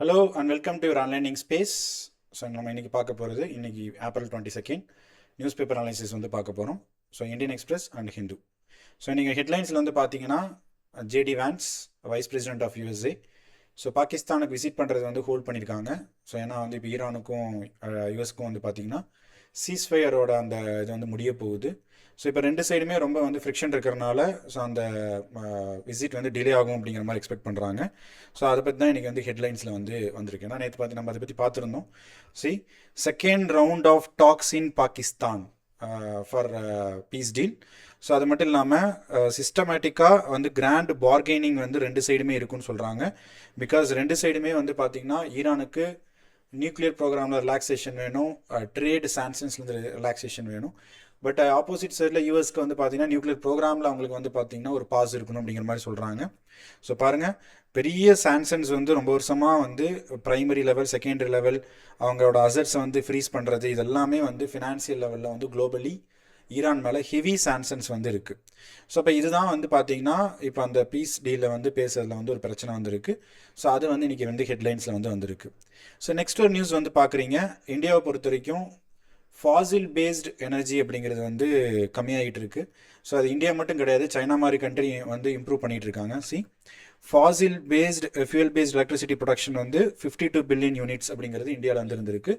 Hello and welcome to your online space. So நம்ம இன்னைக்கு பார்க்க போகிறது இன்னைக்கு ஏப்ரல் 22 நியூஸ் பேப்பர் அனாலிசிஸ் வந்து பார்க்க போகிறோம். So Indian Express and Hindu. So நீங்கள் ஹெட்லைன்ஸில் வந்து பார்த்தீங்கன்னா JD Vance vice president of USA so பாகிஸ்தானுக்கு விசிட் பண்ணுறது வந்து ஹோல்ட் பண்ணியிருக்காங்க. ஸோ ஏன்னா வந்து இப்போ ஈரானுக்கும் யூஎஸ்க்கும் வந்து பார்த்தீங்கன்னா சீஸ்ஃபயரோட அந்த இது வந்து முடிய போகுது. ஸோ இப்போ ரெண்டு சைடுமே ரொம்ப வந்து ஃப்ரிக்ஷன் இருக்கிறனால ஸோ அந்த விசிட் வந்து டிலே ஆகும் அப்படிங்கிற மாதிரி எக்ஸ்பெக்ட் பண்ணுறாங்க. ஸோ அதை பற்றி தான் இன்றைக்கி வந்து ஹெட்லைன்ஸில் வந்து வந்திருக்கு. ஏன்னா நேற்று பார்த்து நம்ம அதை பற்றி பார்த்துருந்தோம். Second round of talks in Pakistan for peace deal. So அது மட்டும் இல்லாமல் சிஸ்டமேட்டிக்காக வந்து கிராண்ட் பார்கெனிங் வந்து ரெண்டு சைடுமே இருக்குன்னு சொல்கிறாங்க. பிகாஸ் ரெண்டு சைடுமே வந்து பார்த்திங்கன்னா ஈரானுக்கு நியூக்ளியர் ப்ரோக்ராமில் ரிலாக்ஸேஷன் வேணும், ட்ரேட் சாங்ஷன்ஸ்லேருந்து ரிலாக்ஸேஷன் வேணும். பட் ஆப்போசிட் சைடில் யூஎஸ்க்கு வந்து பார்த்தீங்கன்னா நியூக்ளியர் ப்ரோக்ராமில் அவங்களுக்கு வந்து பார்த்தீங்கன்னா ஒரு பாஸ் இருக்கணும் அப்படிங்கிற மாதிரி சொல்கிறாங்க. ஸோ பாருங்கள், பெரிய சாங்ஷன்ஸ் வந்து ரொம்ப வருஷமாக வந்து ப்ரைமரி லெவல் செகண்டரி லெவல் அவங்களோட அசட்ஸை வந்து ஃப்ரீஸ் பண்ணுறது இதெல்லாமே வந்து ஃபினான்சியல் லெவலில் வந்து குளோபலி ஈரான் மேலே ஹெவி சாங்ஷன்ஸ் வந்து இருக்குது. ஸோ இப்போ இதுதான் வந்து பார்த்தீங்கன்னா இப்போ அந்த பீஸ் டீலில் வந்து பேசுறதுல வந்து ஒரு பிரச்சனை வந்துருக்கு. ஸோ அது வந்து இன்றைக்கி வந்து ஹெட்லைன்ஸில் வந்து வந்திருக்கு. ஸோ நெக்ஸ்ட் ஒரு நியூஸ் வந்து பார்க்குறீங்க, இந்தியாவை பொறுத்த வரைக்கும் ஃபாசில் பேஸ்டு எனர்ஜி அப்படிங்கிறது வந்து கம்மியாகிட்டு இருக்கு. ஸோ அது இந்தியா மட்டும் கிடையாது, சைனா மாதிரி கண்ட்ரி வந்து இம்ப்ரூவ் பண்ணிகிட்டு இருக்காங்க. Fossil based fuel based electricity production வந்து 52 பில்லியன் யூனிட்ஸ் அப்படிங்கிறது இந்தியாவில் வந்து இருந்திருக்கு.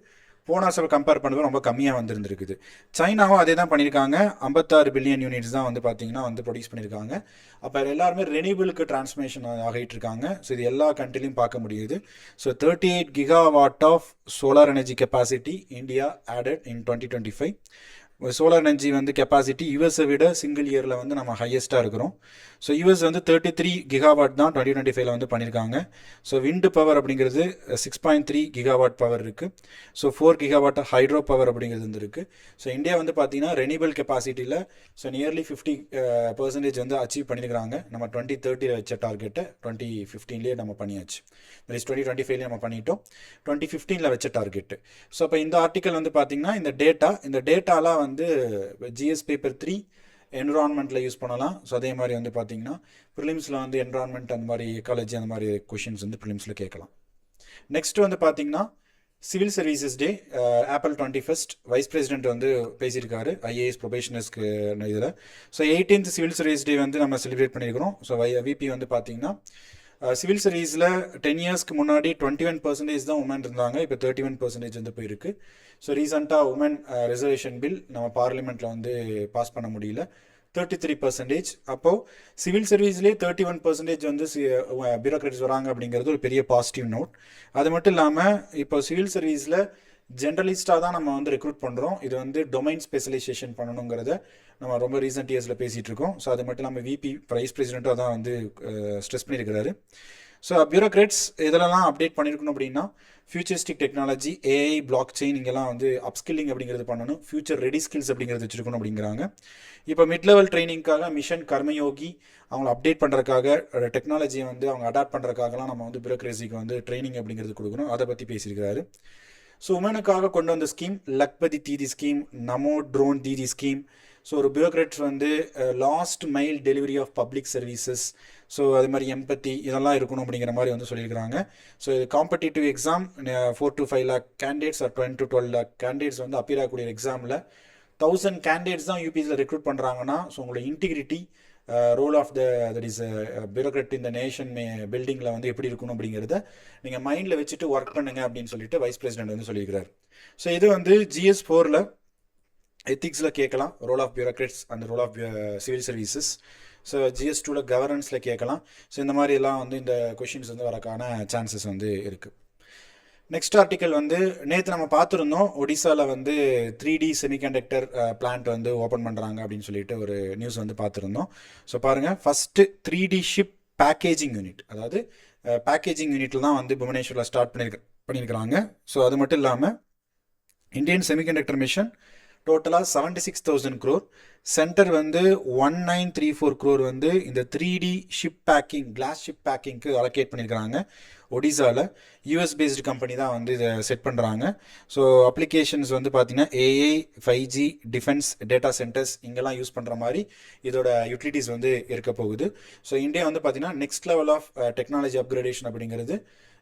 போன வருஷம் கம்பேர் பண்ணுறது ரொம்ப கம்மியாக வந்துருந்துருக்குது. சைனாவும் அதே தான் பண்ணியிருக்காங்க, 56 பில்லியன் யூனிட்ஸ் தான் வந்து பார்த்தீங்கன்னா வந்து ப்ரொடியூஸ் பண்ணியிருக்காங்க. அப்போ எல்லாருமே ரெனியூபிளுக்கு டிரான்ஸ்ஃபர்மேஷன் ஆகிட்டு இருக்காங்க. ஸோ இது எல்லா கண்ட்ரிலையும் பார்க்க முடியுது. So 38 gigawatt of solar energy capacity India added in 2025. Solar energy வந்து கெப்பாசிட்டி யூஎஸை விட சிங்கிள் இயரில் வந்து நம்ம ஹையஸ்ட்டாக இருக்கிறோம். ஸோ யூஎஸ் வந்து 33 gigawatt தான் 2025 வந்து பண்ணியிருக்காங்க. ஸோ விண்டு பவர் அப்படிங்கிறது 6.3 gigawatt பவர் இருக்குது. ஸோ 4 gigawatt ஹைட்ரோ பவர் அப்படிங்கிறது வந்து இருக்குது. ஸோ இந்தியா வந்து பார்த்தீங்கன்னா ரெனியூபிள் கெப்பாசிட்டியில் ஸோ நியர்லி 50% வந்து அச்சீவ் பண்ணியிருக்காங்க. நம்ம 2030 வச்ச டார்கெட்டை 2015 நம்ம பண்ணியாச்சு. 2025 நம்ம பண்ணிட்டோம், 2015 வச்ச டார்கெட்டு. ஸோ அப்போ இந்த ஆர்டிக்கல் வந்து பார்த்தீங்கன்னா இந்த டேட்டாலாம் வந்து ஜிஎஸ் பேப்பர் 3 என்விரான்மெண்ட்டில் யூஸ் பண்ணலாம். ஸோ அதே மாதிரி வந்து பார்த்தீங்கன்னா ப்ரிலிம்ஸில் வந்து என்விரான்மெண்ட் அந்த மாதிரி எக்காலஜி அந்த மாதிரி கொஷின்ஸ் வந்து ப்ரிலிம்ஸில் கேட்கலாம். நெக்ஸ்ட் வந்து பார்த்தீங்கன்னா சிவில் சர்வீசஸ் டே ஏப்ரல் 21 வைஸ் பிரசிடென்ட் வந்து பேசியிருக்காரு ஐஏஎஸ் ப்ரொபேஷனர்ஸ்க்கு இதில். ஸோ 18th சிவில் சர்வீஸ் டே வந்து நம்ம செலிப்ரேட் பண்ணியிருக்கிறோம். ஸோ விபி வந்து பார்த்தீங்கன்னா சிவில் சர்வீஸில் 10 இயர்ஸ்க்கு முன்னாடி 21% தான் உமன் இருந்தாங்க, இப்போ 31% வந்து போயிருக்கு. ஸோ ரீசெண்டாக உமன் ரிசர்வேஷன் பில் நம்ம பார்லிமெண்ட்டில் வந்து பாஸ் பண்ண முடியல, 33%. அப்போது சிவில் சர்வீஸ்லேயே 31% வந்து பியூரோக்ராட்ஸ் வராங்க அப்படிங்கிறது ஒரு பெரிய பாசிட்டிவ் நோட். அது மட்டும் இல்லாமல் இப்போ சிவில் சர்வீஸில் ஜென்ரலிஸ்டாக தான் நம்ம வந்து ரெக்ரூட் பண்ணுறோம். இது வந்து டொமைன் ஸ்பெஷலைசேஷன் பண்ணணுங்கிறத நம்ம ரொம்ப ரீசெண்ட் இயர்ஸில் பேசிகிட்டு இருக்கோம். ஸோ அது மட்டும் இல்லாமல் விபி வைஸ் பிரசிடெண்ட்டாக தான் வந்து ஸ்ட்ரெஸ் பண்ணியிருக்கிறாரு. ஸோ பியூரோக்ராட்ஸ் இதெல்லாம் அப்டேட் பண்ணியிருக்கணும் அப்படின்னா futuristic technology, AI, block chain இங்கெல்லாம் வந்து அப்ஸ்கில்லிங் அப்படிங்கிறது பண்ணணும், ஃபியூச்சர் ரெடி ஸ்கில்ஸ் அப்படிங்கிறது வச்சுருக்கணும் அப்படிங்கிறாங்க. இப்போ மிட் லெவல் ட்ரைனிங்காக மிஷன் கர்மயோகி அவங்களை அப்டேட் பண்ணுறதுக்காக டெக்னாலஜியை வந்து அவங்க அடாப்ட் பண்ணுறதுக்காகலாம் நம்ம வந்து பியூரோக்ரஸிக்கு வந்து ட்ரைனிங் அப்படிங்கிறது கொடுக்கணும். அதை பற்றி பேசியிருக்கிறாரு. ஸோ உமனுக்காக கொண்டு வந்த scheme Lakhpati Didi scheme, Namo drone Didi scheme. So ஒரு பியூரோக்ராட்ஸ் வந்து last mile delivery of public services, so அது மாதிரி எம்பத்தி இதெல்லாம் இருக்கணும் அப்படிங்கிற மாதிரி வந்து சொல்லியிருக்கிறாங்க. ஸோ இது competitive exam 4 to 5 lakh candidates are 10 to 12 lakh candidates வந்து அப்பியர் ஆகக்கூடிய எக்ஸாமில் 1000 கேண்டிடேட்ஸ் தான் யூபிஎஸ்சியில் ரெக்ரூட் பண்ணுறாங்கன்னா ஸோ உங்களோட integrity role of that is bureaucrat இந்த நேஷன் பில்டிங்கில் வந்து எப்படி இருக்கணும் அப்படிங்கிறத நீங்கள் மைண்டில் வச்சுட்டு ஒர்க் பண்ணுங்க அப்படின்னு சொல்லிட்டு வைஸ் பிரசிடென்ட் வந்து சொல்லியிருக்கிறார். ஸோ இது வந்து GS 4 எத்திக்ஸில் கேட்கலாம், ரோல் ஆஃப் பியூரோக்ராட்ஸ் அந்த role of civil services. So GS 2 கவர்னன்ஸில் கேட்கலாம். ஸோ இந்த மாதிரி எல்லாம் வந்து இந்த கொஷின்ஸ் வந்து வரக்கான சான்சஸ் வந்து இருக்குது. நெக்ஸ்ட் ஆர்டிக்கல் வந்து நேற்று நம்ம பார்த்துருந்தோம், ஒடிசாவில் வந்து 3D செமிகண்டக்டர் பிளான்ட் வந்து ஓப்பன் பண்ணுறாங்க அப்படின்னு சொல்லிட்டு ஒரு நியூஸ் வந்து பார்த்துருந்தோம். ஸோ பாருங்கள், first 3D chip packaging unit, அதாவது பேக்கேஜிங் யூனிட்டில் தான் வந்து புவனேஸ்வரில் ஸ்டார்ட் பண்ணியிருக்கிறாங்க. ஸோ அது மட்டும் இல்லாமல் இந்தியன் செமிகண்டக்டர் மிஷன் டோட்டலாக 76,000 crore, சென்டர் வந்து 1934 crore வந்து இந்த 3D chip packing class chip பேக்கிங்க்கு அலோகேட் பண்ணியிருக்கிறாங்க. ஒடிசாவில் யூஎஸ் பேஸ்டு கம்பெனி தான் வந்து இதை செட் பண்ணுறாங்க. ஸோ அப்ளிகேஷன்ஸ் வந்து பார்த்திங்கன்னா AI, 5G, defence, data centres இங்கெல்லாம் யூஸ் பண்ணுற மாதிரி இதோட யூட்டிலிட்டிஸ் வந்து இருக்க போகுது. ஸோ இந்தியா வந்து பார்த்திங்கன்னா next level of technology upgradation அப்படிங்கிறது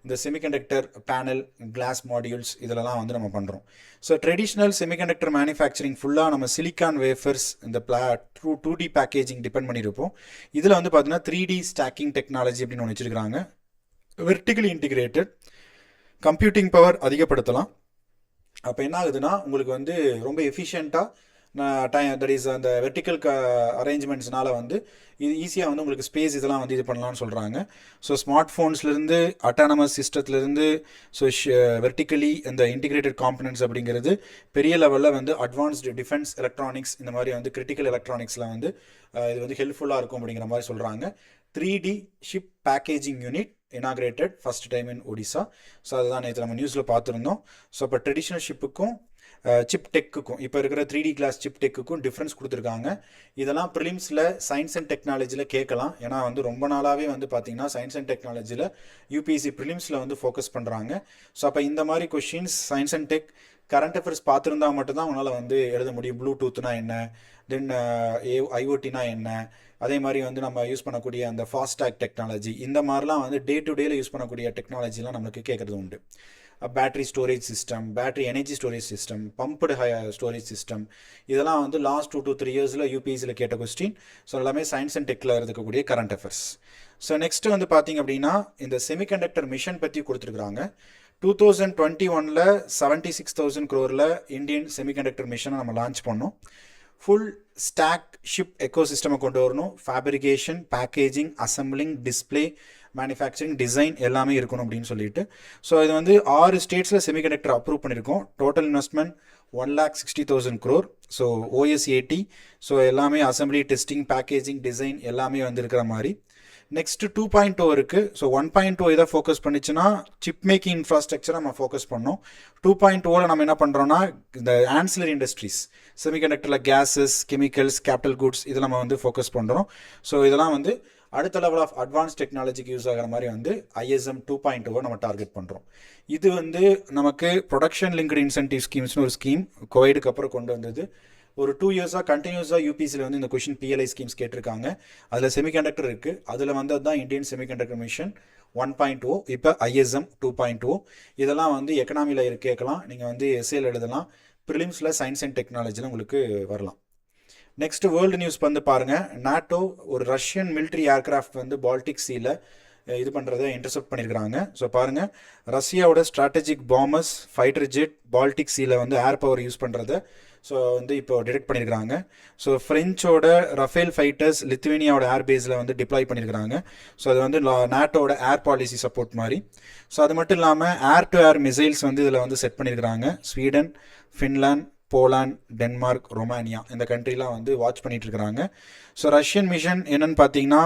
இந்த செமிகண்டக்டர் பேனல், கிளாஸ் மாடியூல்ஸ் இதிலலாம் வந்து நம்ம பண்ணுறோம். ஸோ ட்ரெடிஷ்னல் செமிகண்டக்டர் மேனுஃபேக்சரிங் ஃபுல்லாக நம்ம சிலிக்கான் வேஃபர்ஸ், இந்த டூ டி பேக்கேஜிங் டிபெண்ட் பண்ணியிருப்போம். இதில் வந்து பார்த்தீங்கன்னா 3D ஸ்டாக்கிங் டெக்னாலஜி அப்படின்னு ஒன்று வச்சுருக்காங்க. வெர்டிகலி இன்டிகிரேட்டட், கம்ப்யூட்டிங் பவர் அதிகப்படுத்தலாம். அப்போ என்ன ஆகுதுன்னா உங்களுக்கு வந்து ரொம்ப எஃபிஷியண்ட்டாக தட் இஸ் அந்த வெர்டிக்கல் அரேஞ்ச்மெண்ட்ஸ்னால வந்து இது ஈஸியாக வந்து உங்களுக்கு ஸ்பேஸ் இதெல்லாம் வந்து இது பண்ணலாம்னு சொல்கிறாங்க. ஸோ ஸ்மார்ட் ஃபோன்ஸ்லேருந்து அட்டானமஸ் சிஸ்டத்துலேருந்து ஸோ வெர்டிக்கலி இந்த இன்டிகிரேட்டட் காம்பனன்ட்ஸ் அப்படிங்கிறது பெரிய லெவலில் வந்து அட்வான்ஸ்டு டிஃபென்ஸ் எலக்ட்ரானிக்ஸ், இந்த மாதிரி வந்து கிரிட்டிக்கல் எலக்ட்ரானிக்ஸில் வந்து இது வந்து ஹெல்ப்ஃபுல்லாக இருக்கும் அப்படிங்கிற மாதிரி சொல்கிறாங்க. 3D chip packaging unit inaugurated first time in Odisha. So அதுதான் நேற்று நம்ம நியூஸில் பார்த்துருந்தோம். ஸோ இப்போ ட்ரெடிஷ்னல் ஷிப்புக்கும் சிப் டெக்குக்கும், இப்போ இருக்கிற 3D கிளாஸ் சிப் டெக்குக்கும் டிஃப்ரென்ஸ் கொடுத்துருக்காங்க. இதெல்லாம் ப்ரிலிம்ஸில் சயின்ஸ் அண்ட் டெக்னாலஜியில் கேட்கலாம். ஏன்னா வந்து ரொம்ப நாளாகவே வந்து பார்த்தீங்கன்னா சயின்ஸ் அண்ட் டெக்னாலஜியில் யூபிஎஸ்சி ப்ரிலிம்ஸில் வந்து ஃபோக்கஸ் பண்ணுறாங்க. ஸோ அப்போ இந்த மாதிரி questions science and tech current affairs பார்த்துருந்தா மட்டும்தான் உங்களால் வந்து எழுத முடியும். ப்ளூடூத்னா என்ன, தென் ஐஓடினா என்ன, அதே மாதிரி வந்து நம்ம யூஸ் பண்ணக்கூடிய அந்த ஃபாஸ்டாக் டெக்னாலஜி, இந்த மாதிரிலாம் வந்து டே டு டேல யூஸ் பண்ணக்கூடிய டெக்னாலஜிலாம் நம்மளுக்கு கேட்குறது உண்டு. Battery storage system, battery energy storage system, pumped storage system, இதெல்லாம் வந்து லாஸ்ட் 2 to 3 இயர்ஸில் யூபிஎஸ்சியில் கேட்ட கொஸ்டின். ஸோ எல்லாமே சயின்ஸ் அண்ட் டெக்கில் இருக்கக்கூடிய கரண்ட் அஃபேர்ஸ். ஸோ நெக்ஸ்ட் வந்து பார்த்தீங்க அப்படின்னா இந்த செமிகண்டக்டர் மிஷன் பற்றி கொடுத்துருக்குறாங்க. 2021 76,000 crore இந்தியன் செமிகண்டக்டர் மிஷனை நம்ம லான்ச் பண்ணோம். ஃபுல் ஸ்டாக் ஷிப் எக்கோசிஸ்டமை கொண்டு வரணும். Fabrication, packaging, assembling, display, manufacturing, design எல்லாமே இருக்கணும் அப்படின்னு சொல்லிட்டு. ஸோ இது வந்து 6 ஸ்டேட்ஸில் செமிகண்டக்டர் அப்ரூவ் பண்ணியிருக்கோம். Total investment 1,60,000 crore. So OS80. So எல்லாமே அசம்பிளி, டெஸ்டிங், பேக்கேஜிங், டிசைன் எல்லாமே வந்து இருக்கிற மாதிரி. நெக்ஸ்ட் 2.0 இருக்குது. ஸோ 1.0 இதை ஃபோக்கஸ் பண்ணிச்சுன்னா சிப் மேக்கிங் இன்ஃப்ராஸ்ட்ரக்சரை நம்ம ஃபோக்கஸ் பண்ணோம். 2.0 நம்ம என்ன பண்ணுறோன்னா இந்த ஆன்சிலரி இண்டஸ்ட்ரீஸ், செமிகண்டக்டரில் கேஸஸ், கெமிக்கல்ஸ், கேபிட்டல் குட்ஸ், இதில் நம்ம வந்து ஃபோக்கஸ் பண்ணுறோம். ஸோ இதெல்லாம் வந்து அடுத்த லெவல் ஆஃப் அட்வான்ஸ் டெக்னாலஜிக்கு யூஸ் ஆகிற மாதிரி வந்து ISM 2.0 நம்ம டார்கெட் பண்ணுறோம். இது வந்து நமக்கு ப்ரொடக்ஷன் லிங்க்டு இன்சென்டிவ் ஸ்கீம்ஸ்னு ஒரு ஸ்கீம் கோவிடுக்கு அப்புறம் கொண்டு வந்தது. ஒரு 2 இயர்ஸாக கண்டினியூஸாக யூபிஎஸ்சியில் வந்து இந்த கொஷின் PLI ஸ்கீம்ஸ் கேட்டிருக்காங்க. அதில் செமிகண்டக்டர் இருக்குது. அதில் வந்து தான் இந்தியன் செமிகண்டக்டர் மிஷன் 1.0, இப்போ ISM 2.0. இதெல்லாம் வந்து எக்கனாமியில் கேட்கலாம். நீங்கள் வந்து எஸ்ஏல எழுதலாம். ப்ரிலிம்ஸில் சயின்ஸ் அண்ட் டெக்னாலஜியில் உங்களுக்கு வரலாம். நெக்ஸ்ட் வேர்ல்டு நியூஸ் வந்து பாருங்கள். நாட்டோ ஒரு ரஷ்யன் மிலிட்ரி ஏர்கிராஃப்ட் வந்து பால்டிக் சீல இது பண்ணுறதை இன்டர்செப்ட் பண்ணியிருக்கிறாங்க. ஸோ பாருங்கள், ரஷ்யாவோட strategic bombers, fighter jet Baltic சீல வந்து ஏர் பவர் யூஸ் பண்ணுறத ஸோ வந்து இப்போ டிடெக்ட் பண்ணியிருக்கிறாங்க. ஸோ ஃப்ரெஞ்சோட ரஃபேல் ஃபைட்டர்ஸ் லித்துவேனியாவோட ஏர்பேஸில் வந்து டிப்ளாய் பண்ணியிருக்கிறாங்க. ஸோ அது வந்து நாட்டோட ஏர் பாலிசி சப்போர்ட் மாதிரி. ஸோ அது மட்டும் இல்லாமல் ஏர் டு ஏர் மிசைல்ஸ் வந்து இதில் வந்து செட் பண்ணியிருக்கிறாங்க. Sweden, Finland, Poland, Denmark, Romania இந்த கண்ட்ரிலாம் வந்து வாட்ச் பண்ணிட்டு இருக்கிறாங்க. ஸோ ரஷ்யன் மிஷன் என்னன்னு பார்த்தீங்கன்னா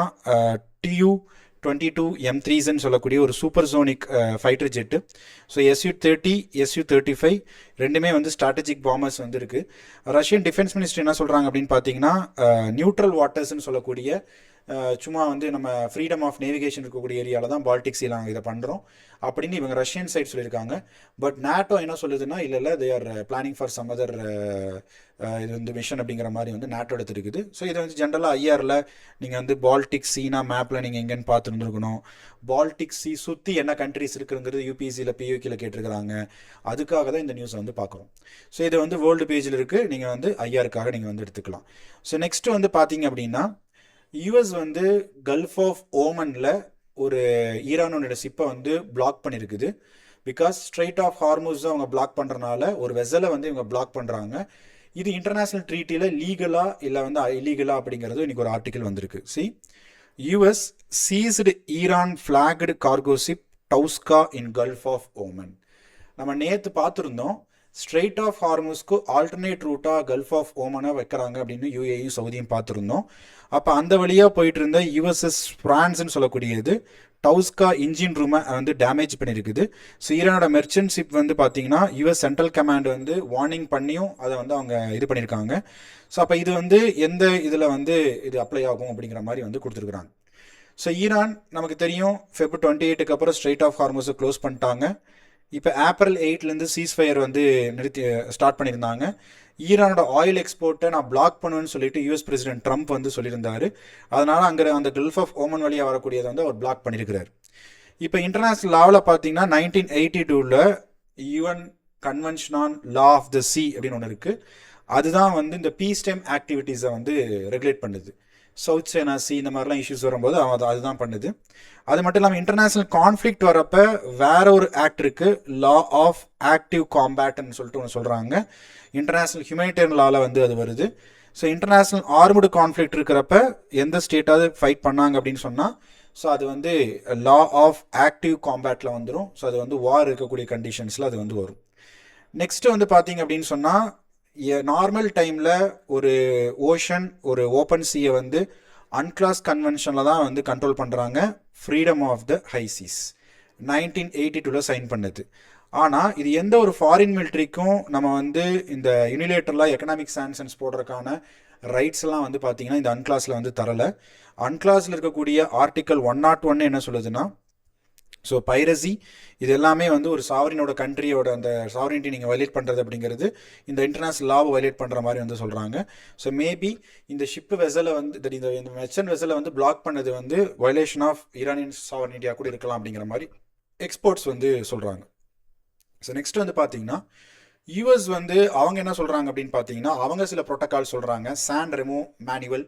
Tu-22 M3ன்னு சொல்லக்கூடிய ஒரு supersonic fighter jet. So Su-30, Su-35 ரெண்டுமே வந்து ஸ்ட்ராட்டஜிக் பாம்பர்ஸ் வந்து இருக்குது. ரஷ்யன் டிஃபென்ஸ் மினிஸ்ட்ரி என்ன சொல்கிறாங்க அப்படின்னு பார்த்தீங்கன்னா நியூட்ரல் வாட்டர்ஸ்ன்னு சொல்லக்கூடிய சும்மா வந்து நம்ம ஃப்ரீடம் ஆஃப் நேவிகேஷன் இருக்கக்கூடிய ஏரியாவில் தான் பால்டிக் சீல நாங்கள் இதை பண்ணுறோம் அப்படின்னு இவங்க ரஷ்யன் சைட் சொல்லியிருக்காங்க. பட் நாட்டோ என்ன சொல்லுதுன்னா இல்லை they are planning for some other இது வந்து மிஷன் அப்படிங்கிற மாதிரி வந்து நாட்டோ எடுத்துருக்குது. ஸோ இதை வந்து ஜென்ரலாக ஐஆரில் நீங்கள் வந்து பால்டிக் சீனா மேப்பில் நீங்கள் எங்கேன்னு பார்த்துருந்துருக்கணும். பால்டிக் சி சுற்றி என்ன கண்ட்ரிஸ் இருக்குங்கிறது யூபிஎஸ்சியில் PUKல கேட்டிருக்கிறாங்க. அதுக்காக தான் இந்த நியூஸை வந்து பார்க்குறோம். ஸோ இது வந்து வேர்ல்டு பேஜில் இருக்குது. நீங்கள் வந்து ஐஆருக்காக நீங்கள் வந்து எடுத்துக்கலாம். ஸோ நெக்ஸ்ட்டு வந்து பார்த்தீங்க அப்படின்னா யூஎஸ் வந்து கல்ஃப் ஆஃப் ஓமனில் ஒரு ஈரானோட ஷிப்பை வந்து பிளாக் பண்ணியிருக்குது. பிகாஸ் ஸ்ட்ரைட் ஆஃப் ஹார்மூஸ் அவங்க பிளாக் பண்ணுறனால ஒரு வெசலை வந்து இவங்க பிளாக் பண்ணுறாங்க. இது இன்டர்நேஷ்னல் ட்ரீட்டியில் லீகலா இல்லை வந்து இல்லீகலா அப்படிங்கிறது இன்னைக்கு ஒரு ஆர்டிக்கல் வந்திருக்கு. US seized Iran flagged cargo ship டவுஸ்கா இன் கல்ஃப் ஆஃப் ஓமன். நம்ம நேற்று பார்த்துருந்தோம் ஸ்ட்ரெயிட் ஆஃப் ஹார்மூஸ்க்கு ஆல்டர்னேட் ரூட்டாக கல்ஃப் ஆஃப் ஓமனை வைக்கிறாங்க அப்படின்னு UAE சவுதியும் பார்த்துருந்தோம். அப்போ அந்த வழியாக போயிட்டு இருந்த USS ஃப்ரான்ஸ்ன்னு சொல்லக்கூடியது டவுஸ்கா இன்ஜின் ரூமை வந்து டேமேஜ் பண்ணியிருக்குது. ஸோ ஈரானோட மெர்ச்சன்ட் ஷிப் வந்து பார்த்தீங்கன்னா US சென்ட்ரல் கமாண்ட் வந்து வார்னிங் பண்ணியும் அதை வந்து அவங்க இது பண்ணியிருக்காங்க. ஸோ அப்போ இது வந்து எந்த இதில் வந்து இது அப்ளை ஆகும் அப்படிங்கிற மாதிரி வந்து கொடுத்துருக்குறாங்க. ஸோ ஈரான் நமக்கு தெரியும் Feb 28க்கு அப்புறம் ஸ்ட்ரெயிட் ஆஃப் ஹார்மூஸை க்ளோஸ் பண்ணிட்டாங்க. இப்போ April 8லேருந்து சீஸ்ஃபயர் வந்து ஸ்டார்ட் பண்ணியிருந்தாங்க. ஈரானோட ஆயில் எக்ஸ்போர்ட்டை நான் பிளாக் பண்ணுவேன்னு சொல்லிட்டு US பிரசிடென்ட் ட்ரம்ப் வந்து சொல்லியிருந்தாரு. அதனால் அங்கே அந்த கல்ஃப் ஆஃப் ஓமன் வழியாக வரக்கூடியதை வந்து அவர் பிளாக் பண்ணியிருக்கிறார். இப்போ இன்டர்நேஷ்னல் லாவில் பார்த்தீங்கன்னா 1982ல் UN convention on law of the sea அப்படின்னு ஒன்று இருக்குது. அதுதான் வந்து இந்த பீஸ் டைம் ஆக்டிவிட்டீஸை வந்து ரெகுலேட் பண்ணுது. சவுத் சைனா சி இந்த மாதிரிலாம் இஷ்யூஸ் வரும்போது அதுதான் பண்ணுது. அது மட்டும் இல்லாமல் இன்டர்நேஷ்னல் கான்ஃப்ளிக்ட் வரப்போ வேற ஒரு ஆக்ட் இருக்குது, லா ஆஃப் ஆக்டிவ் காம்பேட்னு சொல்லிட்டு ஒன்று சொல்கிறாங்க. இன்டர்நேஷ்னல் ஹியூமனிடேரியன் லாவில் வந்து அது வருது. ஸோ இன்டர்நேஷ்னல் ஆர்முடு கான்ஃப்ளிக்ட் இருக்கிறப்ப எந்த ஸ்டேட்டாவது ஃபைட் பண்ணாங்க அப்படின்னு சொன்னால் ஸோ அது வந்து லா ஆஃப் ஆக்டிவ் காம்பேட்டில் வந்துடும். ஸோ அது வந்து வார் இருக்கக்கூடிய கண்டிஷன்ஸில் அது வந்து வரும். நெக்ஸ்ட்டு வந்து பார்த்தீங்க அப்படின்னு சொன்னால் நார்மல் டைமில் ஒரு ஓஷன் ஒரு ஓப்பன் சீயை வந்து அன்கிளாஸ் கன்வென்ஷனில் தான் வந்து கண்ட்ரோல் பண்ணுறாங்க. Freedom of the high seas 1982ல் சைன் பண்ணுது. ஆனால் இது எந்த ஒரு ஃபாரின் மிலிட்ரிக்கும் நம்ம வந்து இந்த யூனிலேட்டரலாக எக்கனாமிக் சாங்ஷன்ஸ் போடுறதுக்கான ரைட்ஸ் எல்லாம் வந்து பார்த்தீங்கன்னா இந்த அன்கிளாஸில் வந்து தரலை. அன்கிளாஸில் இருக்கக்கூடிய ஆர்டிக்கல் 101 என்ன சொல்லுதுன்னா, ஸோ பைரசி இது எல்லாமே வந்து ஒரு சாவரினோட கண்ட்ரியோட அந்த சாவரினிட்டி நீங்கள் வயலேட் பண்ணுறது அப்படிங்கிறது இந்த இன்டர்நேஷ்னல் லாவை வயலேட் பண்ணுற மாதிரி வந்து சொல்கிறாங்க. ஸோ மேபி இந்த ஷிப்பு வெசலை வந்து இந்த மெர்ச்சன்ட் வெசலை வந்து பிளாக் பண்ணது வந்து வயலேஷன் ஆஃப் ஈரானியன் சாவரினிட்டியாக கூட இருக்கலாம் அப்படிங்கிற மாதிரி எக்ஸ்பர்ட்ஸ் வந்து சொல்கிறாங்க. ஸோ நெக்ஸ்ட் வந்து பார்த்தீங்கன்னா யூஎஸ் வந்து அவங்க என்ன சொல்கிறாங்க அப்படின்னு பார்த்தீங்கன்னா அவங்க சில ப்ரோட்டோகால் சொல்கிறாங்க. சான் ரெமோ மேனுவல்,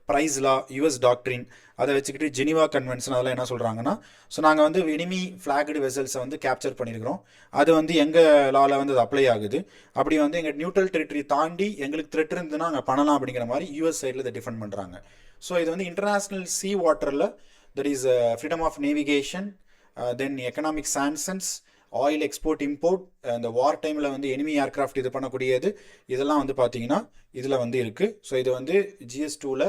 ப்ரைஸ் லா, யூஎஸ் டாக்ட்ரின், அதை வச்சுக்கிட்டு ஜெனிவா கன்வென்ஷன் அதெல்லாம் என்ன சொல்கிறாங்கன்னா, ஸோ நாங்கள் வந்து எனிமி ஃப்ளாக்டு வெசல்ஸை வந்து கேப்சர் பண்ணியிருக்கிறோம், அது வந்து எங்கள் லாவில் வந்து அது அப்ளை ஆகுது, அப்படி வந்து எங்கள் நியூட்ரல் டெரிட்டரி தாண்டி எங்களுக்கு த்ரெட் இருந்ததுன்னா நாங்கள் பண்ணலாம் அப்படிங்கிற மாதிரி யூஎஸ் சைடில் இதை டிஃபெண்ட் பண்ணுறாங்க. ஸோ இது வந்து இன்டர்நேஷ்னல் சி வாட்டரில் that is freedom of navigation, then economic sanctions, oil export import, இந்த வார் டைமில் வந்து எனிமி ஏர்க்ராஃப்ட் இது பண்ணக்கூடியது, இதெல்லாம் வந்து பார்த்தீங்கன்னா இதில் வந்து இருக்குது. ஸோ இது வந்து GS2ல்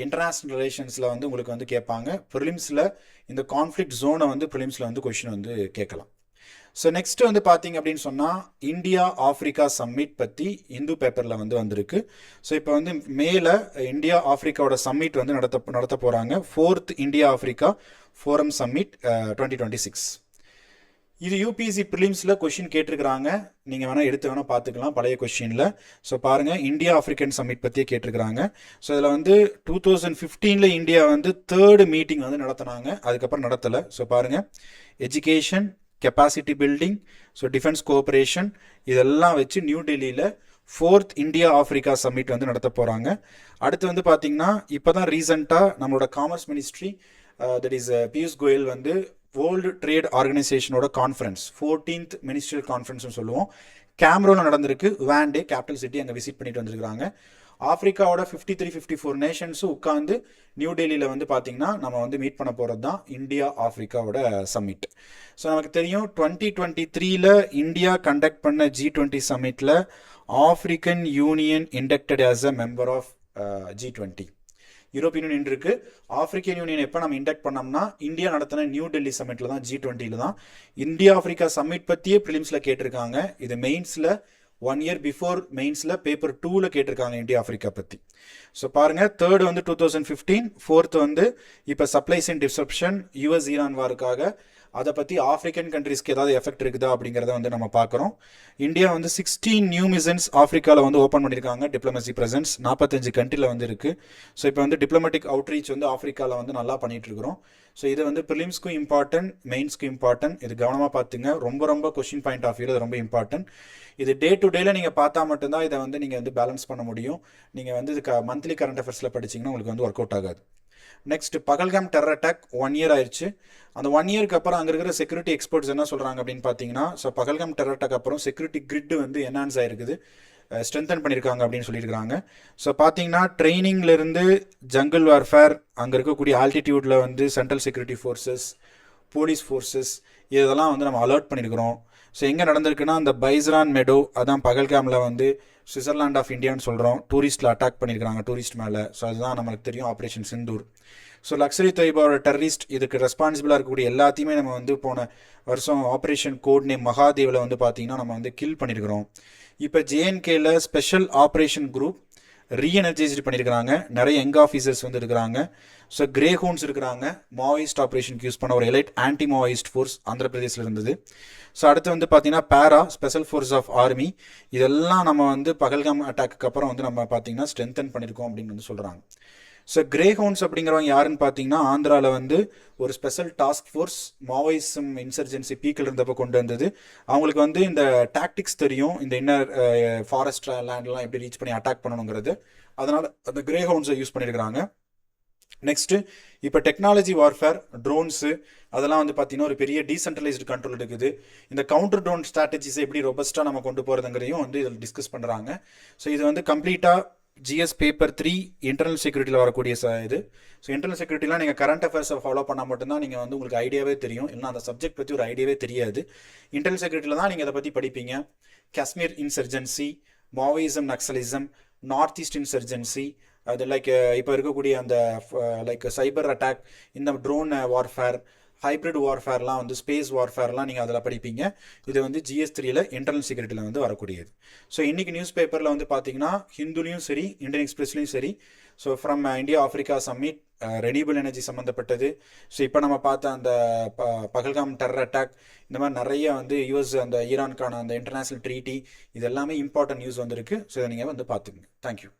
இன்டர்நேஷ்னல் ரிலேஷன்ஸில் வந்து உங்களுக்கு வந்து கேட்பாங்க. ப்ரிலிம்ஸில் இந்த கான்ஃப்ளிக்ட் ஜோனை வந்து ப்ரிலிம்ஸில் வந்து கொஷின் வந்து கேட்கலாம். ஸோ நெக்ஸ்ட் வந்து பார்த்தீங்க அப்படின்னு சொன்னால் இந்தியா ஆஃப்ரிக்கா சம்மிட் பற்றி இந்து பேப்பரில் வந்து வந்திருக்கு. ஸோ இப்போ வந்து மேலே இந்தியா ஆஃப்ரிக்காவோட சம்மிட் வந்து நடத்த போகிறாங்க. 4th India Africa forum submit 2026. இது யூபிஎஸ்சி ப்ரிலிம்ஸில் கொஷின் கேட்டிருக்கிறாங்க. நீங்கள் வேணால் வேணால் பார்த்துக்கலாம் பழைய கொஷினில். ஸோ பாருங்கள், இந்தியா ஆஃப்ரிக்கன் சம்மிட் பற்றியே கேட்டிருக்கிறாங்க. ஸோ இதில் வந்து 2015 இந்தியா வந்து 3rd மீட்டிங் வந்து நடத்தினாங்க, அதுக்கப்புறம் நடத்தலை. ஸோ பாருங்கள், education, capacity building, so defence cooperation, இதெல்லாம் வச்சு நியூ டெல்லியில் 4th இந்தியா ஆஃப்ரிக்கா சம்மிட் வந்து நடத்த போகிறாங்க. அடுத்து வந்து பார்த்திங்கன்னா இப்போ தான் ரீசெண்டாக நம்மளோட commerce ministry that is Piyush Goyal வந்து வேர்ல்டு ட்ரேட் ஆர்கனைசேஷனோட கான்ஃபரன்ஸ் 14th மினிஸ்ட்ரியல் கான்ஃபரன்ஸ்னு சொல்லுவோம், கேம்ரோவில் நடந்திருக்கு. வேண்டே கேபிட்டல் சிட்டி அங்கே விசிட் பண்ணிட்டு வந்திருக்காங்க. ஆஃப்ரிக்காவோட 53-54 நேஷன்ஸும் உட்காந்து நியூ டெல்லியில் வந்து பார்த்தீங்கன்னா நம்ம வந்து மீட் பண்ண போகிறது தான் இந்தியா ஆஃப்ரிக்காவோட சம்மிட். ஸோ நமக்கு தெரியும் 2023 இந்தியா கண்டக்ட் பண்ண G20 சம்மிட்டில் African union inducted as a member of G20. European union இருக்கு. ஆப்பிரிக்கன் யூனியன் எப்போ நம்ம இண்டக்ட் பண்ணோம்னா இந்தியா நடத்தின நியூ டெல்லி சம்மிட்டில் தான், G20ல தான். இந்தியா ஆஃப்ரிக்கா சம்மிட் பற்றியே ப்ரிலிம்ஸில் கேட்டிருக்காங்க. இது மெயின்ஸில் 1 year பிஃபோர் மெயின்ஸில் பேப்பர் 2ல் கேட்டிருக்காங்க இந்தியா ஆஃப்ரிக்கா பற்றி. ஸோ பாருங்கள், 3rd வந்து 2015, 4th வந்து இப்போ supply chain disruption, US Iran வாருக்காக, அதை பற்றி ஆஃப்ரிக்கன் கண்ட்ரீஸ்க்கு ஏதாவது எஃபெக்ட் இருக்குதா அப்படிங்கிறத வந்து நம்ம பார்க்குறோம். இந்தியா வந்து 16 நியூ மிஷன்ஸ் ஆஃப்ரிக்காவில் வந்து ஓப்பன் பண்ணியிருக்காங்க. டிப்ளமசி ப்ரெசன்ஸ் 45 கண்ட்ரியில் வந்து இருக்குது. ஸோ இப்போ வந்து டிப்ளமேட்டிக் அவுட்ரீச் வந்து ஆஃப்ரிக்காவில் வந்து நல்லா பண்ணிகிட்டு இருக்கிறோம். ஸோ இது வந்து ப்ரிலிம்ஸ்க்கும் இம்பார்ட்டன்ட், மெயின்ஸ்க்கும் இம்பார்ட்டன்ட். இது கவனமாக பார்த்துங்க, ரொம்ப கொஷின் பாயிண்ட் ஆஃப் வியூவில் இது ரொம்ப இம்பார்ட்டன்ட். இது டே டு டேல நீங்கள் பார்த்தா மட்டும்தான் இதை வந்து நீங்கள் வந்து பேலன்ஸ் பண்ண முடியும். நீங்கள் வந்து இது மந்த்லி கரண்ட் அஃபேர்ஸில் படிச்சிங்கன்னா உங்களுக்கு வந்து ஒர்க் அவுட் ஆகாது. Next, Pahalgam terror attack 1 year ஆயிடுச்சு. அந்த 1 yearக்கு அப்புறம் அங்கே இருக்கிற செக்யூரிட்டி எக்ஸ்பர்ட்ஸ் என்ன சொல்கிறாங்க அப்படின்னு பார்த்தீங்கன்னா, ஸோ பகல்காம் டெரர் அட்டாக் அப்புறம் செக்யூரிட்டி கிரிட் வந்து என்ஹான்ஸ் ஆயிருக்குது, ஸ்ட்ரென்தன் பண்ணியிருக்காங்க அப்படின்னு சொல்லியிருக்காங்க. ஸோ பார்த்தீங்கன்னா ட்ரைனிங்லேருந்து ஜங்கிள் வார்ஃபேர், அங்கே இருக்கக்கூடிய ஆல்டிடியூடில் வந்து central security forces, police forces, இதெல்லாம் வந்து நம்ம அலர்ட் பண்ணியிருக்கிறோம். ஸோ எங்கே நடந்திருக்குன்னா அந்த பைஸ்ரான் மெடோ, அதான் பகல்காமில் வந்து சுவிட்சர்லாண்ட் ஆஃப் இந்தியான்னு சொல்கிறோம், டூரிஸ்ட்டில் அட்டாக் பண்ணியிருக்காங்க, டூரிஸ்ட் மேலே. ஸோ அதுதான் நம்மளுக்கு தெரியும், ஆப்ரேஷன் சிந்தூர். ஸோ லக்ஸரி தொய்பாவோட டெரரிஸ்ட் இதுக்கு ரெஸ்பான்சிபிளாக இருக்கக்கூடிய எல்லாத்தையுமே நம்ம வந்து போன வருஷம் ஆப்ரேஷன் கோட் நேம் மகாதேவில் வந்து பார்த்தீங்கன்னா நம்ம வந்து கில் பண்ணியிருக்கிறோம். இப்போ JNKல ஸ்பெஷல் ஆப்ரேஷன் குரூப் ரீஎனர்ஜைஸ்டு பண்ணியிருக்கிறாங்க. நிறைய யங் ஆஃபீஸர்ஸ் வந்து இருக்கிறாங்க. ஸோ கிரே ஹூன்ஸ் இருக்கிறாங்க. மாவோயிஸ்ட் ஆப்ரேஷனுக்கு யூஸ் பண்ண ஒரு elite anti Maoist force Andhra பிரதேசில் இருந்தது. ஸோ அடுத்து வந்து பார்த்தீங்கன்னா பேரா ஸ்பெஷல் ஃபோர்ஸ் ஆஃப் ஆர்மி, இதெல்லாம் நம்ம வந்து பகல்காம் அட்டாக்கு அப்புறம் வந்து நம்ம பார்த்தீங்கன்னா ஸ்ட்ரென்தன் பண்ணியிருக்கோம் அப்படின்னு வந்து சொல்கிறாங்க. ஸோ கிரே ஹவுன்ஸ் அப்படிங்கிறவங்க யாருன்னு பார்த்தீங்கன்னா ஆந்திராவில் வந்து ஒரு ஸ்பெஷல் டாஸ்க் ஃபோர்ஸ் மாவோயிசம் இன்சர்ஜென்சி பீக்கில் இருந்தப்போ கொண்டு வந்தது. அவங்களுக்கு வந்து இந்த டாக்டிக்ஸ் தெரியும், இந்த இன்னர் ஃபாரஸ்ட் லேண்ட்லாம் எப்படி ரீச் பண்ணி அட்டாக் பண்ணணுங்கிறது. அதனால் அந்த கிரே ஹவுன்ஸை யூஸ் பண்ணியிருக்கிறாங்க. நெக்ஸ்ட்டு இப்போ டெக்னாலஜி வார்ஃபேர், ட்ரோன்ஸு, அதெல்லாம் வந்து பார்த்தீங்கன்னா ஒரு பெரிய டீசென்ட்ரலைஸ்டு கண்ட்ரோல் இருக்குது. இந்த கவுண்டர் ட்ரோன் ஸ்ட்ராட்டஜிஸை எப்படி ரொபஸ்ட்டாக நம்ம கொண்டு போகிறதுங்கிறதையும் வந்து இதில் டிஸ்கஸ் பண்ணுறாங்க. ஸோ இது வந்து கம்ப்ளீட்டாக ஜிஎஸ் பேப்பர் 3 இன்டர்னல் செக்யூரிட்டியில் வரக்கூடிய இது. ஸோ இன்டர்னல் செக்யூரிட்டிலாம் நீங்கள் கரண்ட் அஃபேர்ஸை ஃபாலோ பண்ணால் மட்டும்தான் நீங்கள் வந்து உங்களுக்கு ஐடியாவே தெரியும், இல்லைனா அந்த சப்ஜெக்ட் பற்றி ஒரு ஐடியாவே தெரியாது. இன்டர்னல் செக்யூரிட்டியில் தான் நீங்கள் அதை பற்றி படிப்பீங்க. காஷ்மீர் இன்சர்ஜென்சி, மாவோயிசம், நக்சலிசம், நார்த் ஈஸ்ட் இன்சர்ஜென்சி, அது லைக் இப்போ இருக்கக்கூடிய அந்த லைக் சைபர் அட்டாக், இந்த ட்ரோன் வார்ஃபேர், ஹைப்ரிட் வார்ஃபேர்லாம் வந்து ஸ்பேஸ் வார்ஃபேர்லாம் நீங்கள் அதில் படிப்பீங்க. இது வந்து GS3யில் இன்டர்னல் செக்யூரிட்டியில் வந்து வரக்கூடியது. ஸோ இன்றைக்கி நியூஸ் பேப்பரில் வந்து பார்த்தீங்கன்னா ஹிந்துலையும் சரி இந்தியன் எக்ஸ்பிரஸ்லையும் சரி, so from India Africa summit, renewable energy சம்மந்தப்பட்டது. ஸோ இப்போ நம்ம பார்த்த அந்த பகல்காம் டெரர் அட்டாக், இந்த மாதிரி நிறைய வந்து US அந்த ஈரானுக்கான அந்த இன்டர்நேஷ்னல் ட்ரீட்டி, இது எல்லாமே இம்பார்ட்டன்ட் நியூஸ் வந்திருக்கு. ஸோ இதை நீங்கள் வந்து பார்த்துக்குங்க. தேங்க்யூ.